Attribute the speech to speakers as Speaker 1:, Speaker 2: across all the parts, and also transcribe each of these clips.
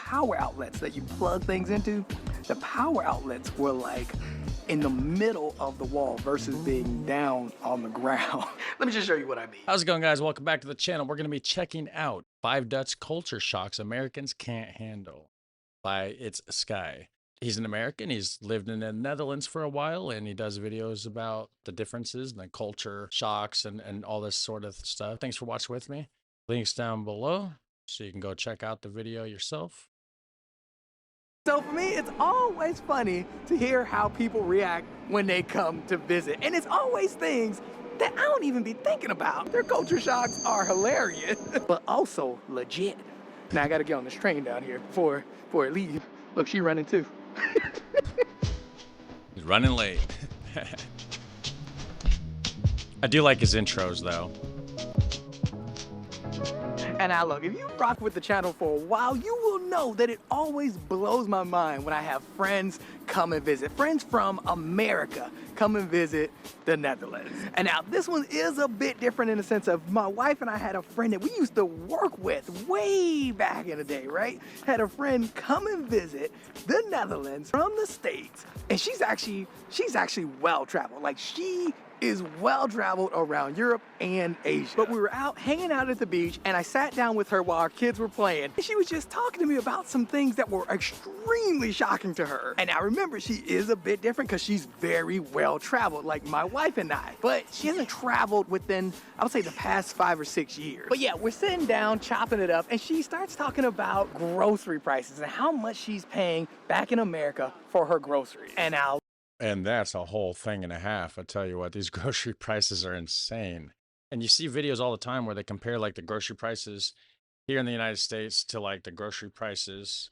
Speaker 1: power outlets that you plug things into, the power outlets were like in the middle of the wall versus being down on the ground. Let me just show you what I mean.
Speaker 2: How's it going, guys? Welcome back to the channel. We're going to be checking out 5 Dutch culture shocks Americans can't handle by It's Sky. He's an American. He's lived in the Netherlands for a while, and he does videos about the differences and the culture shocks and all this sort of stuff. Thanks for watching with me. Links down below so you can go check out the video yourself.
Speaker 1: So for me, it's always funny to hear how people react when they come to visit. And it's always things that I don't even be thinking about. Their culture shocks are hilarious, but also legit. Now I gotta get on this train down here before it leaves. Look, she running too.
Speaker 2: He's running late. I do like his intros though.
Speaker 1: And now look, if you rock with the channel for a while, you will know that it always blows my mind when I have friends come and visit. Friends from America come and visit the Netherlands. And now this one is a bit different in the sense of my wife and I had a friend that we used to work with way back in the day, right? Had a friend come and visit the Netherlands from the States. And she's actually well-traveled. Like, she is well-traveled around Europe and Asia. But we were out hanging out at the beach and I sat down with her while our kids were playing. And she was just talking to me about some things that were extremely shocking to her. And I remember she is a bit different because she's very well-traveled, like my wife and I. But she hasn't traveled within, I would say, the past 5 or 6 years. But yeah, we're sitting down, chopping it up, and she starts talking about grocery prices and how much she's paying back in America for her groceries.
Speaker 2: And that's a whole thing and a half. I tell you what, these grocery prices are insane. And you see videos all the time where they compare like the grocery prices here in the United States to like the grocery prices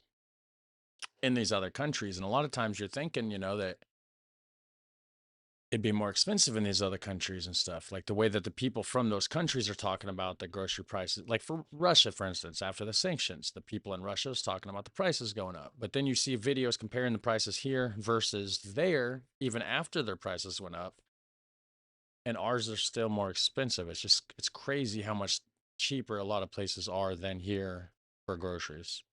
Speaker 2: in these other countries. And a lot of times you're thinking, you know, that it'd be more expensive in these other countries and stuff. Like the way that the people from those countries are talking about the grocery prices. Like for Russia, for instance, after the sanctions, the people in Russia is talking about the prices going up. But then you see videos comparing the prices here versus there, even after their prices went up. And ours are still more expensive. It's crazy how much cheaper a lot of places are than here for groceries.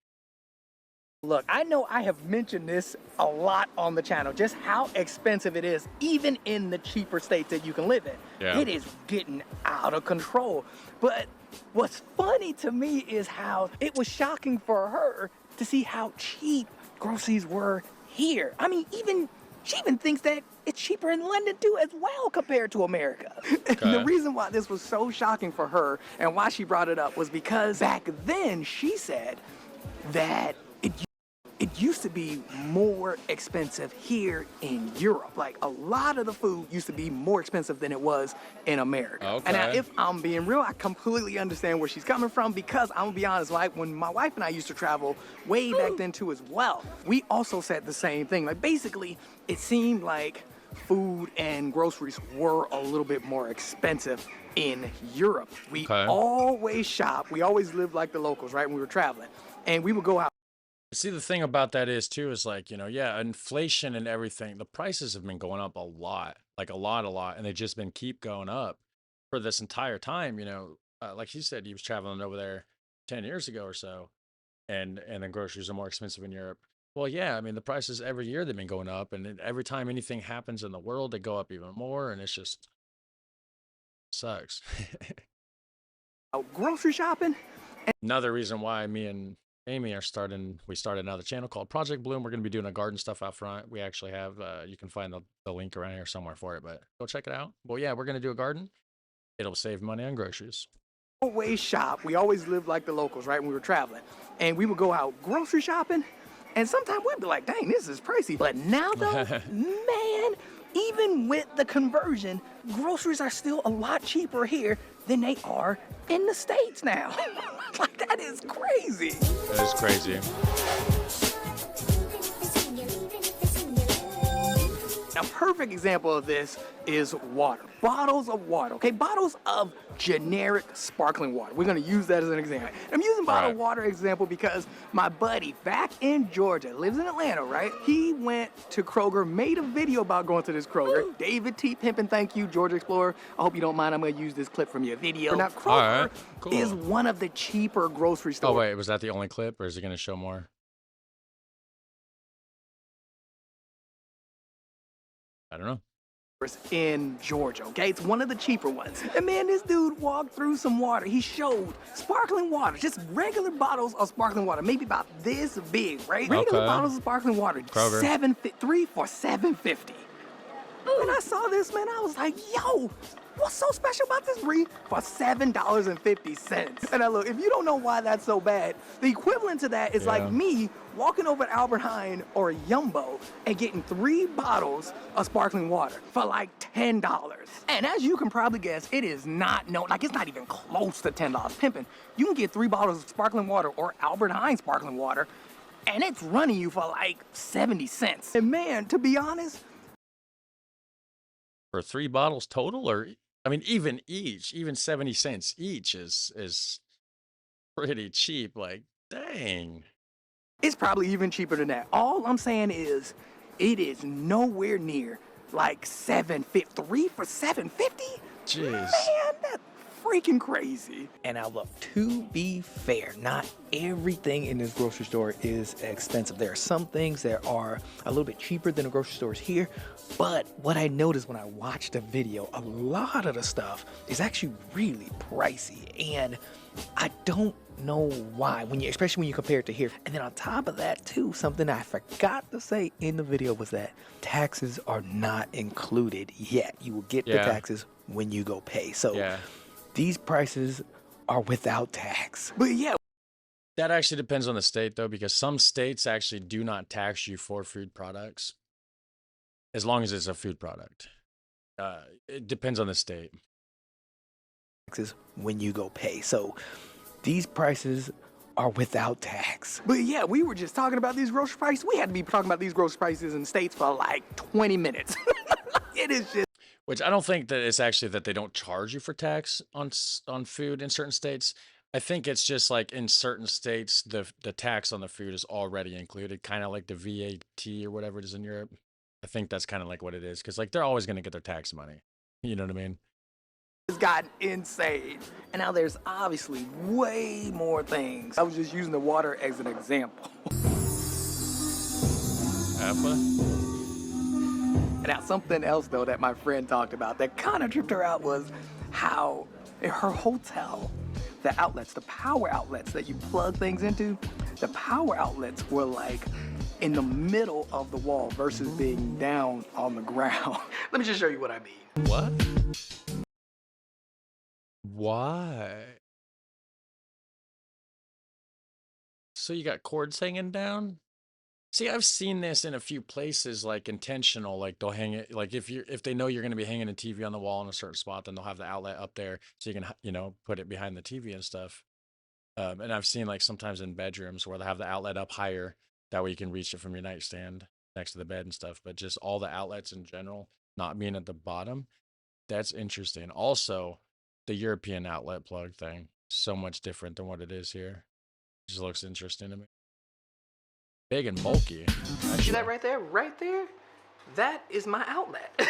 Speaker 1: Look, I know I have mentioned this a lot on the channel, just how expensive it is, even in the cheaper states that you can live in.
Speaker 2: Yeah.
Speaker 1: It is getting out of control. But what's funny to me is how it was shocking for her to see how cheap groceries were here. I mean, she even thinks that it's cheaper in London too as well compared to America. Okay. And the reason why this was so shocking for her and why she brought it up was because back then she said that it used to be more expensive here in Europe. Like, a lot of the food used to be more expensive than it was in America. Okay. And now, if I'm being real, I completely understand where she's coming from because I'm gonna be honest, like when my wife and I used to travel way back then too as well, we also said the same thing. Like, basically, it seemed like food and groceries were a little bit more expensive in Europe. We always shop. We always lived like the locals, right, when we were traveling. And we would go out.
Speaker 2: See, the thing about that is too, is like, you know, yeah, inflation and everything, the prices have been going up a lot, like a lot, and they've just been keep going up for this entire time, you know. Like he said, he was traveling over there 10 years ago or so, and the groceries are more expensive in Europe. Well, yeah, I mean, the prices every year they've been going up, and every time anything happens in the world, they go up even more, and it's just sucks.
Speaker 1: Grocery shopping.
Speaker 2: Another reason why me and Amy we started another channel called Project Bloom. We're going to be doing a garden stuff out front. We actually have, you can find the link around here somewhere for it, but go check it out. Well, yeah, we're going to do a garden. It'll save money on groceries.
Speaker 1: Always shop. We always lived like the locals, right, when we were traveling. And we would go out grocery shopping, and sometimes we'd be like, dang, this is pricey. But now though, man, even with the conversion, groceries are still a lot cheaper here than they are in the States now. Like, that is crazy.
Speaker 2: That is crazy.
Speaker 1: A perfect example of this is water. Bottles of water, okay? Bottles of generic sparkling water. We're gonna use that as an example. I'm using bottled water example because my buddy back in Georgia, lives in Atlanta, right? He went to Kroger, made a video about going to this Kroger. Ooh. David T. Pimpin', thank you, Georgia Explorer. I hope you don't mind, I'm gonna use this clip from your video. Now, Kroger is one of the cheaper grocery stores.
Speaker 2: Oh wait, was that the only clip or is he gonna show more? I don't know.
Speaker 1: in Georgia, okay? It's one of the cheaper ones. And man, this dude walked through some water. He showed sparkling water, just regular bottles of sparkling water, maybe about this big, right? Regular
Speaker 2: Okay.
Speaker 1: bottles of sparkling water.
Speaker 2: Kroger.
Speaker 1: 3 for $7.50. When I saw this, man, I was like, yo, what's so special about this Brie? For $7.50. And now look, if you don't know why that's so bad, the equivalent to that is like me walking over to Albert Heijn or Yumbo and getting 3 bottles of sparkling water for like $10. And as you can probably guess, it is not it's not even close to $10 pimping. You can get 3 bottles of sparkling water or Albert Heijn sparkling water, and it's running you for like 70 cents. And man, to be honest,
Speaker 2: For 3 bottles total, or I mean, even 70 cents each is pretty cheap. Like, dang.
Speaker 1: it's probably even cheaper than that. All I'm saying is, it is nowhere near like 3 for $7.50.
Speaker 2: Jeez.
Speaker 1: Man, that's freaking crazy. And now look, to be fair, not everything in this grocery store is expensive. There are some things that are a little bit cheaper than the grocery stores here, but what I noticed when I watched the video, a lot of the stuff is actually really pricey, and I don't know why, especially when you compare it to here. And then on top of that too, something I forgot to say in the video was that taxes are not included yet. You will get the taxes when you go pay. So these prices are without tax. But yeah.
Speaker 2: That actually depends on the state, though, because some states actually do not tax you for food products as long as it's a food product. It depends on the state.
Speaker 1: Taxes when you go pay. So these prices are without tax. But yeah, we were just talking about these grocery prices. We had to be talking about these grocery prices in states for like 20 minutes. It is just.
Speaker 2: Which I don't think that it's actually that they don't charge you for tax on food in certain states. I think it's just like in certain states, the tax on the food is already included, kind of like the VAT or whatever it is in Europe. I think that's kind of like what it is, because like they're always going to get their tax money. You know what I mean?
Speaker 1: It's gotten insane. And now there's obviously way more things. I was just using the water as an example. And now something else though that my friend talked about that kind of tripped her out was how in her hotel, the outlets, the power outlets that you plug things into, the power outlets were like in the middle of the wall versus being down on the ground. Let me just show you what I mean.
Speaker 2: What? Why? So you got cords hanging down? See, I've seen this in a few places, like intentional, like they'll hang it, like if they know you're going to be hanging a TV on the wall in a certain spot, then they'll have the outlet up there so you can, put it behind the TV and stuff. And I've seen like sometimes in bedrooms where they have the outlet up higher, that way you can reach it from your nightstand next to the bed and stuff. But just all the outlets in general, not being at the bottom, that's interesting. Also, the European outlet plug thing, so much different than what it is here. It just looks interesting to me. Big and bulky.
Speaker 1: See that right there? Right there? That is my outlet.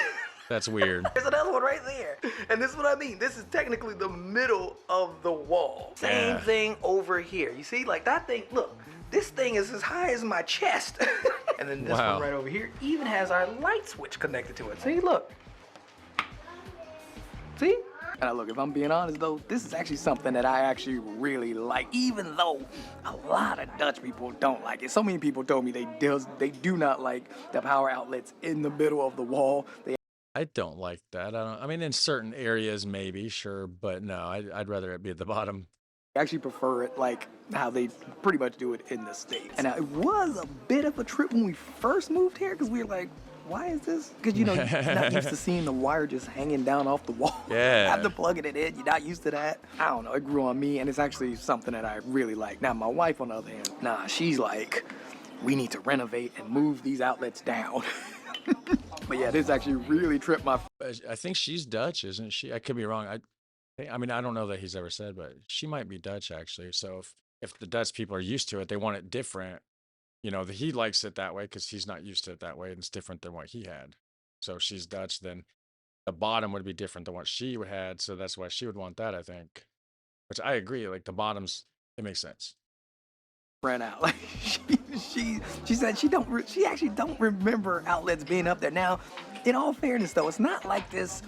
Speaker 2: That's weird.
Speaker 1: There's another one right there. And this is what I mean. This is technically the middle of the wall. Same thing over here. You see, like that thing, look, this thing is as high as my chest. And then this one right over here even has our light switch connected to it. See, look. See? And look, if I'm being honest though, this is actually something that I actually really like, even though a lot of Dutch people don't like it. So many people told me they do not like the power outlets in the middle of the wall.
Speaker 2: I don't like that. I mean, in certain areas, maybe, sure, but no, I'd rather it be at the bottom.
Speaker 1: I actually prefer it like how they pretty much do it in the States. And now, it was a bit of a trip when we first moved here because we were like, why is this? Because, you're not used to seeing the wire just hanging down off the wall.
Speaker 2: Yeah.
Speaker 1: After plugging it in, you're not used to that. I don't know, it grew on me, and it's actually something that I really like. Now, my wife, on the other hand, she's like, we need to renovate and move these outlets down. But yeah, this actually really tripped my...
Speaker 2: I think she's Dutch, isn't she? I could be wrong. I mean, I don't know that he's ever said, but she might be Dutch, actually. So if the Dutch people are used to it, they want it different. He likes it that way because he's not used to it that way, and it's different than what he had. So if she's Dutch, then the bottom would be different than what she had, so that's why she would want that, I think. Which I agree, like the bottoms, it makes sense.
Speaker 1: Ran out. Like, she said she actually don't remember outlets being up there. Now, in all fairness though, it's not like this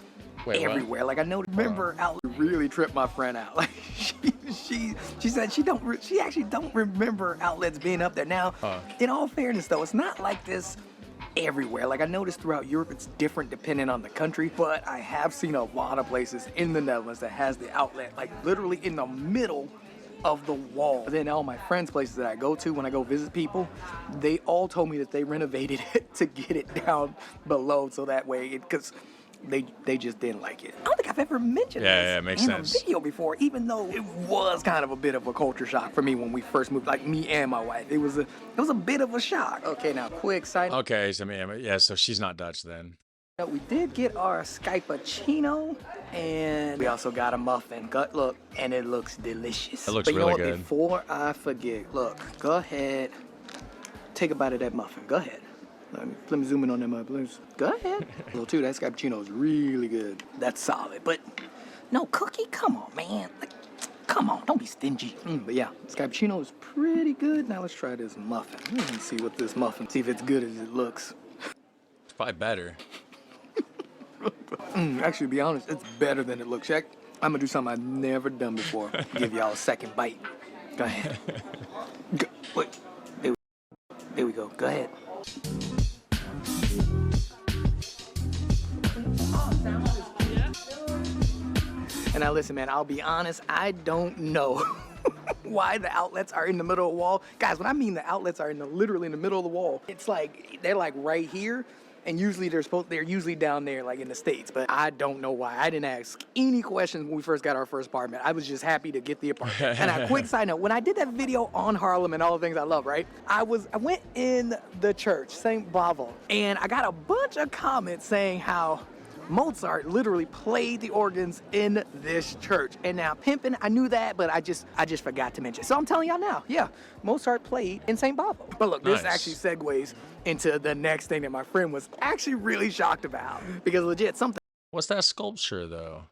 Speaker 2: Wait, what?
Speaker 1: everywhere. Like I know remember outlets really tripped my friend out. Like she said she actually don't remember outlets being up there. Now, in all fairness though, it's not like this everywhere. Like I noticed throughout Europe it's different depending on the country, but I have seen a lot of places in the Netherlands that has the outlet like literally in the middle of the wall. Then all my friends' places that I go to when I go visit people, they all told me that they renovated it to get it down below so that way because they just didn't like it. I don't think I've ever mentioned this
Speaker 2: makes
Speaker 1: in
Speaker 2: sense.
Speaker 1: a video before, even though it was kind of a bit of a culture shock for me when we first moved, like me and my wife. It was a bit of a shock. Okay, now quick side.
Speaker 2: Okay, so yeah, so she's not Dutch then.
Speaker 1: We did get our Skyppuccino, and we also got a muffin. Look, and it looks delicious.
Speaker 2: It looks
Speaker 1: but you know
Speaker 2: really
Speaker 1: what,
Speaker 2: good.
Speaker 1: Before I forget, look, go ahead, take a bite of that muffin. Go ahead. Let me zoom in on that muffin. Go ahead. Little too, that Skyppuccino is really good. That's solid, but no cookie. Come on, man. Like, come on, don't be stingy. But yeah, Skyppuccino is pretty good. Now let's try this muffin. Let's see what this muffin. See if it's good as it looks.
Speaker 2: It's probably better.
Speaker 1: Actually, to be honest, it's better than it looks. Check. I'm gonna do something I've never done before. Give y'all a second bite. Go ahead. Wait. There we go. Go ahead. And now listen, man, I'll be honest, I don't know why the outlets are in the middle of the wall. Guys, when I mean the outlets are literally in the middle of the wall, it's like they're like right here. And usually they're usually down there like in the States, but I don't know why. I didn't ask any questions when we first got our first apartment. I was just happy to get the apartment. And a quick side note, when I did that video on Harlem and all the things I love, right? I went in the church, St. Bavo, and I got a bunch of comments saying how Mozart literally played the organs in this church. And now pimping, I knew that, but I just forgot to mention. So I'm telling y'all now, yeah, Mozart played in St. Bavo. But look, this actually segues into the next thing that my friend was actually really shocked about. Because legit, something.
Speaker 2: What's that sculpture though?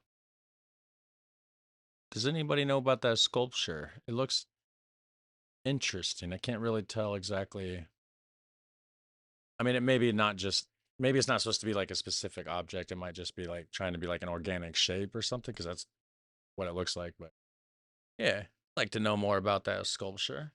Speaker 2: Does anybody know about that sculpture? It looks interesting. I can't really tell exactly. I mean, maybe it's not supposed to be like a specific object. It might just be like trying to be like an organic shape or something, because that's what it looks like. But yeah, I'd like to know more about that sculpture.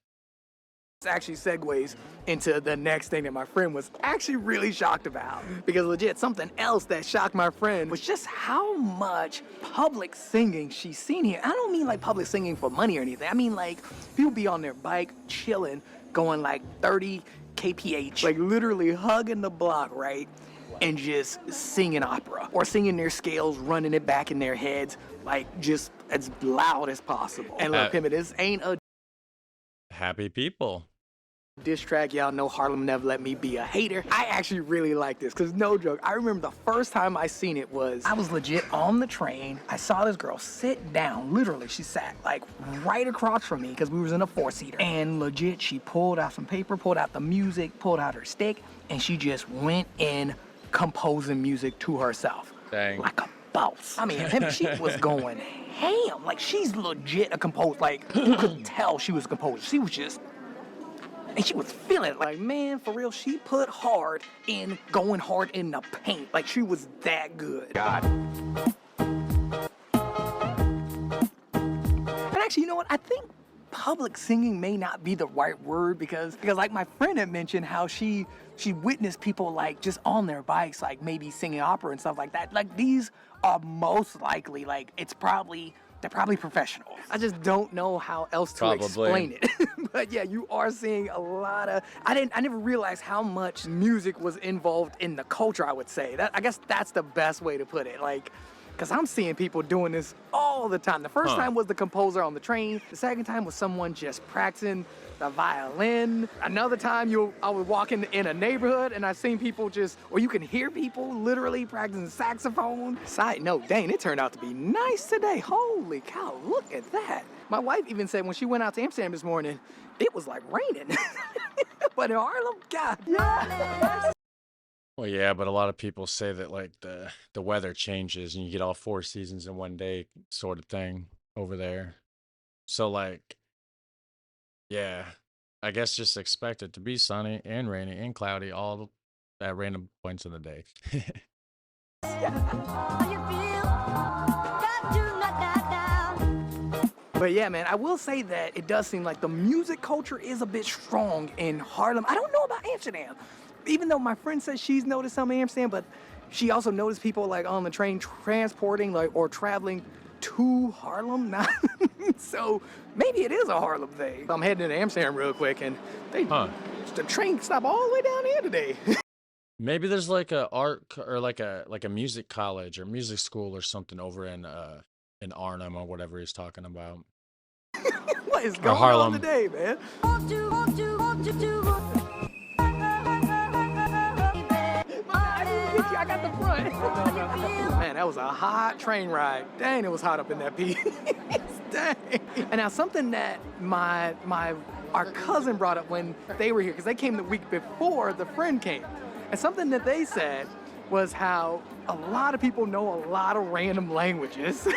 Speaker 1: This actually segues into the next thing that my friend was actually really shocked about. Because legit, something else that shocked my friend was just how much public singing she's seen here. I don't mean like public singing for money or anything. I mean like people be on their bike chilling, going like 30 kph, like literally hugging the block, right? And just singing opera or singing their scales, running it back in their heads, like just as loud as possible. And look, this ain't a
Speaker 2: Happy people.
Speaker 1: diss track. Y'all know Harlem never let me be a hater. I actually really like this because no joke, I remember the first time I seen it was I was legit on the train. I saw this girl sit down. Literally, she sat like right across from me because we was in a 4-seater. And legit, she pulled out some paper, pulled out the music, pulled out her stick, and she just went in composing music to herself.
Speaker 2: Dang.
Speaker 1: Like a boss. I mean, she was going ham. Like she's legit a composer. Like you could tell she was a composer. She was just. And she was feeling it. Like, man, for real, she put hard in going hard in the paint. Like, she was that good. God. And actually, you know what? I think public singing may not be the right word because like my friend had mentioned how she witnessed people like just on their bikes, like maybe singing opera and stuff like that. Like, these are most likely, like, they're probably professionals. I just don't know how else to explain it. But yeah, you are seeing a lot of, I never realized how much music was involved in the culture, I would say. I guess that's the best way to put it. Like, because I'm seeing people doing this all the time. The first time was the composer on the train. The second time was someone just practicing the violin. Another time I was walking in a neighborhood and I seen people or you can hear people literally practicing saxophone. Side note, dang, it turned out to be nice today. Holy cow, look at that. My wife even said when she went out to Amsterdam this morning, it was like raining. But in Harlem, God, yeah.
Speaker 2: Well, yeah, but a lot of people say that like the weather changes and you get all 4 seasons in one day sort of thing over there. So like, yeah, I guess just expect it to be sunny and rainy and cloudy all at random points in the day.
Speaker 1: But yeah, man, I will say that it does seem like the music culture is a bit strong in Harlem. I don't know about Amsterdam, even though my friend says she's noticed some in Amsterdam, but she also noticed people like on the train transporting like or traveling to Harlem. Not so maybe it is a Harlem thing. I'm heading to Amsterdam real quick, and
Speaker 2: Huh.
Speaker 1: the train stopped all the way down here today.
Speaker 2: Maybe there's like a or like a music college or music school or something over in Arnhem or whatever he's talking about.
Speaker 1: What is
Speaker 2: Or
Speaker 1: going on
Speaker 2: Harlem.
Speaker 1: today, man? I got the front. Man, that was a hot train ride. Dang, it was hot up in that piece. Dang. And now something that our cousin brought up when they were here, because they came the week before the friend came. And something that they said was how a lot of people know a lot of random languages.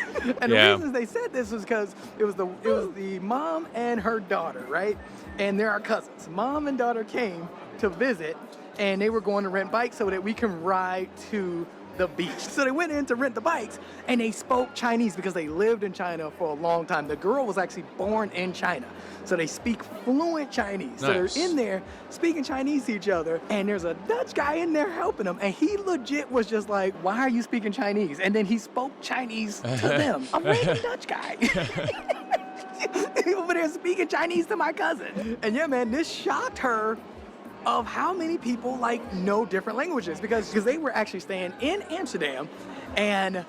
Speaker 1: And
Speaker 2: Yeah.
Speaker 1: the reasons they said this was because it was the mom and her daughter, right? And they're our cousins. Mom and daughter came to visit, and they were going to rent bikes so that we can ride to the beach. So they went in to rent the bikes, and they spoke Chinese because they lived in China for a long time. The girl was actually born in China, so they speak fluent Chinese. So
Speaker 2: Nice.
Speaker 1: they're in there speaking Chinese to each other, and there's a Dutch guy in there helping them, and he legit was just like, "Why are you speaking Chinese?" And then he spoke Chinese to them. A random Dutch guy. Over there speaking Chinese to my cousin. And yeah, man, this shocked her of how many people like know different languages because they were actually staying in Amsterdam, and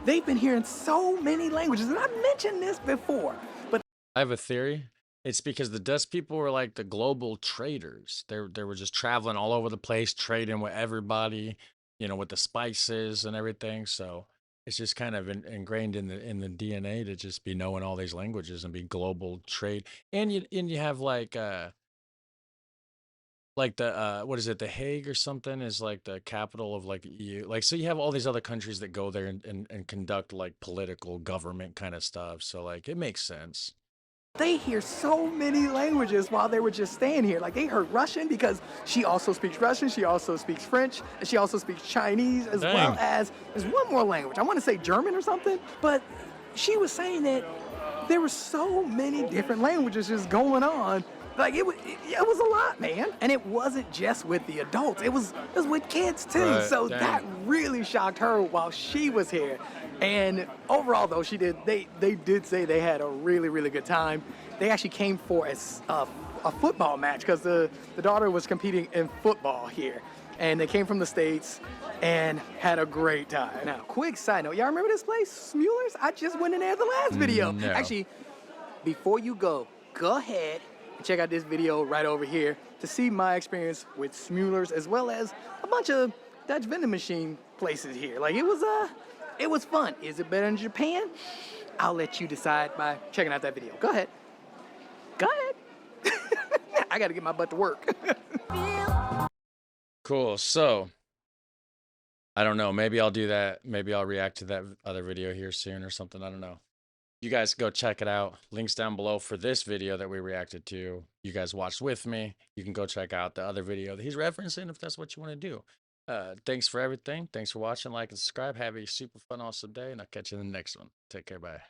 Speaker 1: they've been hearing so many languages. And I've mentioned this before, but
Speaker 2: I have a theory. It's because the Dutch people were like the global traders. They were just traveling all over the place, trading with everybody, with the spices and everything. So it's just kind of ingrained in the DNA to just be knowing all these languages and be global trade. And you have like the what is it, the Hague or something is like the capital of like the EU. Like so you have all these other countries that go there and conduct like political government kind of stuff. So like it makes sense.
Speaker 1: they hear so many languages while they were just staying here. Like they heard Russian because she also speaks Russian, she also speaks French, and she also speaks Chinese as well
Speaker 2: Dang.
Speaker 1: as there's one more language. I want to say German or something, but she was saying that there were so many different languages just going on. Like it was a lot, man. And it wasn't just with the adults. It was with kids too.
Speaker 2: Right,
Speaker 1: So
Speaker 2: dang.
Speaker 1: that really shocked her while she was here. And overall, though, they did say they had a really, really good time. They actually came for a football match because the daughter was competing in football here. And they came from the States and had a great time. Now, quick side note, y'all remember this place, Smueller's? I just went in there the last video.
Speaker 2: No.
Speaker 1: Actually, before you go ahead and check out this video right over here to see my experience with Smueller's as well as a bunch of Dutch vending machine places here. Like it was fun. Is it better than Japan? I'll let you decide by checking out that video. Go ahead. Go ahead. I gotta get my butt to work.
Speaker 2: Cool. So I don't know. Maybe I'll do that. Maybe I'll react to that other video here soon or something. I don't know. You guys go check it out. Links down below for this video that we reacted to. You guys watched with me. You can go check out the other video that he's referencing if that's what you want to do. Thanks for everything. Thanks for watching. Like and subscribe. Have a super fun, awesome day, and I'll catch you in the next one. Take care. Bye.